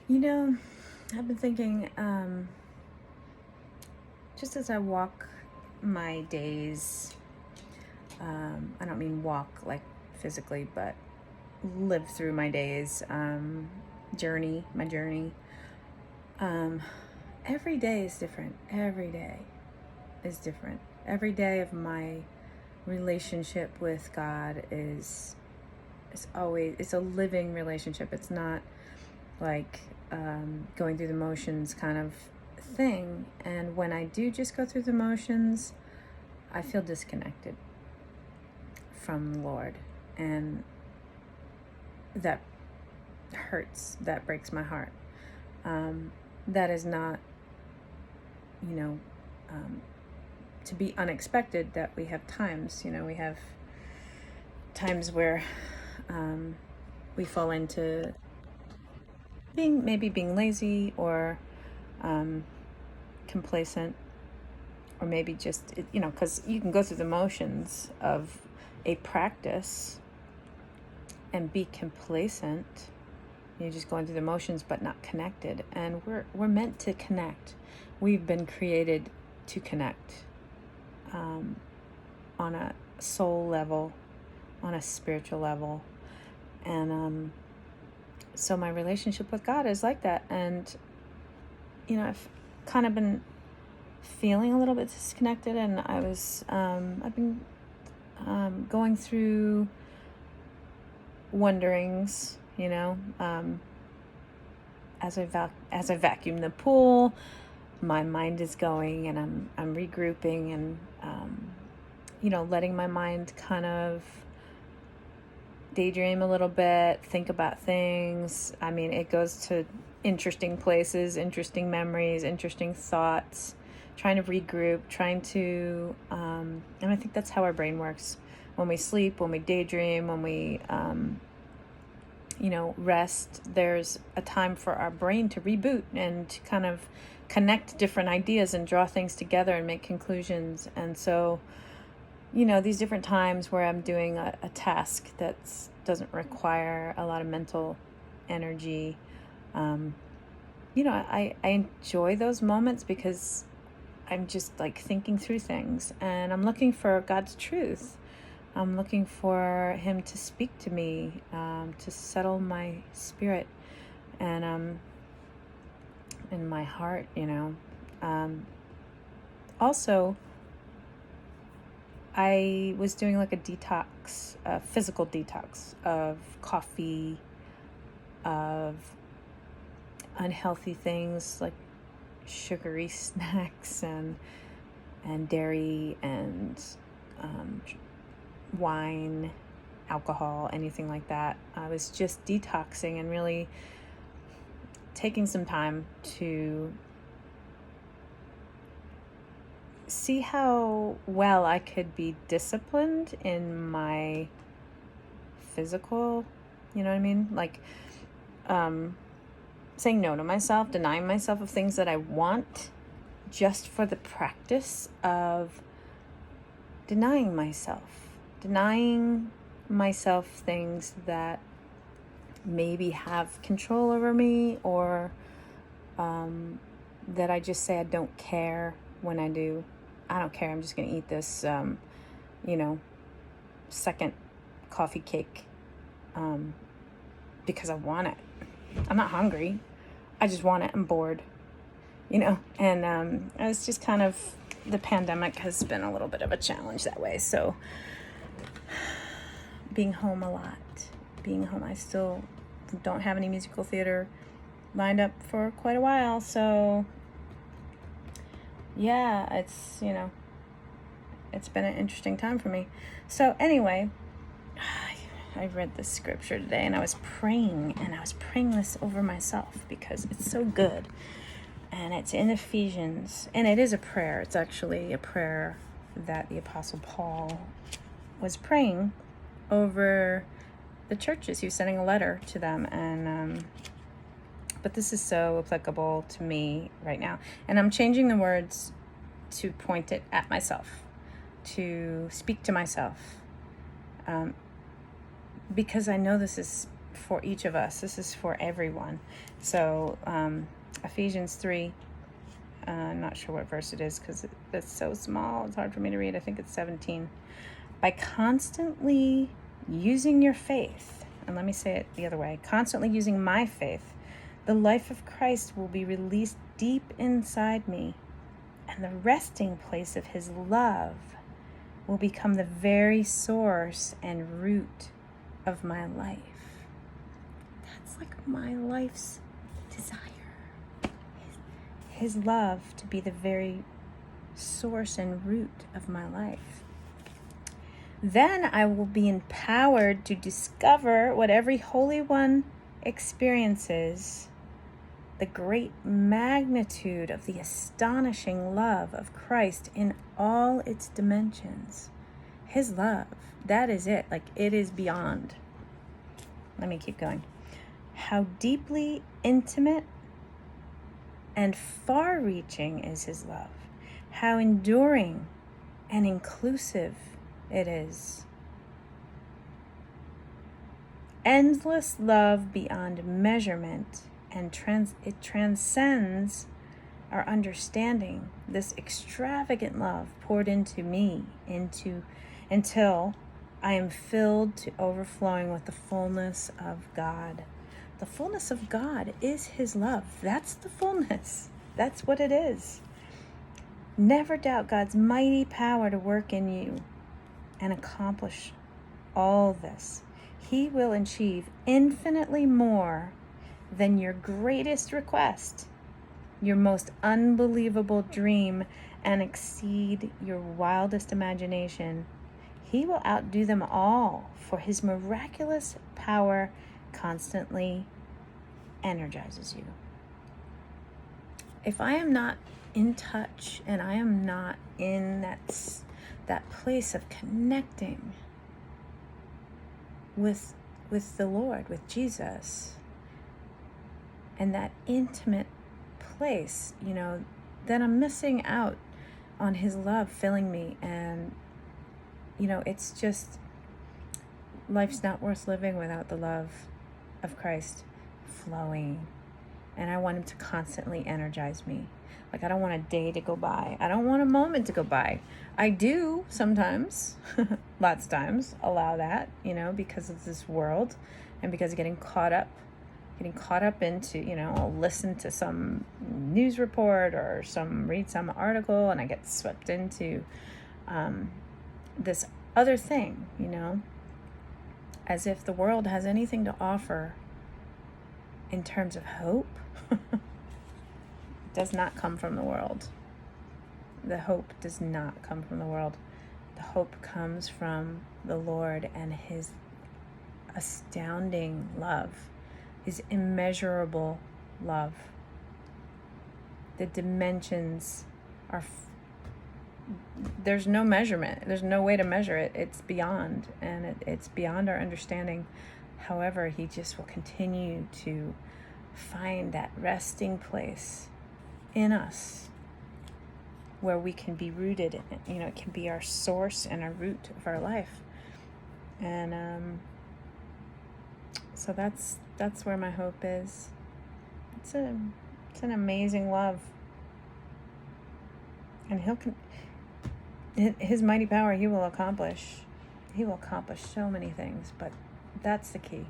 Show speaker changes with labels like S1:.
S1: You know, I've been thinking, just as I walk my days, I don't mean walk like physically, but live through my days, my journey. Um, every day is different. Every day is different. Every day of my relationship with God it's a living relationship. It's not like going through the motions kind of thing. And when I do just go through the motions, I feel disconnected from the Lord. And that hurts. That breaks my heart. That is not, you know, to be unexpected that we have times. We have times where we fall into being lazy or complacent, or maybe just, because you can go through the motions of a practice and be complacent. You're just going through the motions but not connected. And we're meant to connect. We've been created to connect on a soul level, on a spiritual level. And so my relationship with God is like that. And I've kind of been feeling a little bit disconnected, and I've been going through wonderings, as I vacuum the pool, my mind is going, and I'm regrouping, and letting my mind kind of daydream a little bit, think about things. I mean, it goes to interesting places, interesting memories, interesting thoughts, trying to regroup, and I think that's how our brain works. When we sleep, when we daydream, when we, rest, there's a time for our brain to reboot and to kind of connect different ideas and draw things together and make conclusions. And so, these different times where I'm doing a task that doesn't require a lot of mental energy, I enjoy those moments because I'm just like thinking through things, and I'm looking for God's truth. I'm looking for Him to speak to me, to settle my spirit and in my heart, Also, I was doing like a detox, a physical detox of coffee, of unhealthy things like sugary snacks and dairy and wine, alcohol, anything like that. I was just detoxing and really taking some time to see how well I could be disciplined in my physical, you know what I mean? Like, saying no to myself, denying myself of things that I want just for the practice of denying myself things that maybe have control over me, or that I just say I don't care when I do. I don't care. I'm just going to eat this, second coffee cake because I want it. I'm not hungry. I just want it. I'm bored, and it's just kind of, the pandemic has been a little bit of a challenge that way. So being home, I still don't have any musical theater lined up for quite a while. So yeah, it's been an interesting time for me. So anyway, I read this scripture today, and I was praying this over myself because it's so good. And it's in Ephesians, and it is a prayer. It's actually a prayer that the Apostle Paul was praying over the churches. He was sending a letter to them, and but this is so applicable to me right now. And I'm changing the words to point it at myself, to speak to myself, because I know this is for each of us. This is for everyone. So Ephesians 3, I'm not sure what verse it is because it's so small. It's hard for me to read. I think it's 17. By constantly using your faith, and let me say it the other way, constantly using my faith, the life of Christ will be released deep inside me, and the resting place of his love will become the very source and root of my life. That's like my life's desire. His love to be the very source and root of my life. Then I will be empowered to discover what every Holy One experiences, the great magnitude of the astonishing love of Christ in all its dimensions. His love, that is it. Like, it is beyond. Let me keep going. How deeply intimate and far-reaching is his love. How enduring and inclusive it is. Endless love beyond measurement, and it transcends our understanding. This extravagant love poured into me until I am filled to overflowing with the fullness of God. The fullness of God is his love. That's the fullness. That's what it is. Never doubt God's mighty power to work in you and accomplish all this. He will achieve infinitely more than your greatest request, your most unbelievable dream, and exceed your wildest imagination. He will outdo them all, for his miraculous power constantly energizes you. If I am not in touch and I am not in that place of connecting with the Lord, with Jesus, and that intimate place, then I'm missing out on his love filling me. And it's just, life's not worth living without the love of Christ flowing. And I want him to constantly energize me. Like, I don't want a day to go by. I don't want a moment to go by. I do sometimes, lots of times, allow that, because of this world and because of getting caught up into, I'll listen to some news report or read some article, and I get swept into this other thing, as if the world has anything to offer in terms of hope. Does not come from the world. The hope does not come from the world. The hope comes from the Lord and his astounding love, his immeasurable love. The dimensions are, there's no measurement. There's no way to measure it. It's beyond, and it's beyond our understanding. However, he just will continue to find that resting place in us where we can be rooted. It can be our source and our root of our life. And so that's where my hope is. It's an amazing love, and his mighty power, he will accomplish so many things, but that's the key.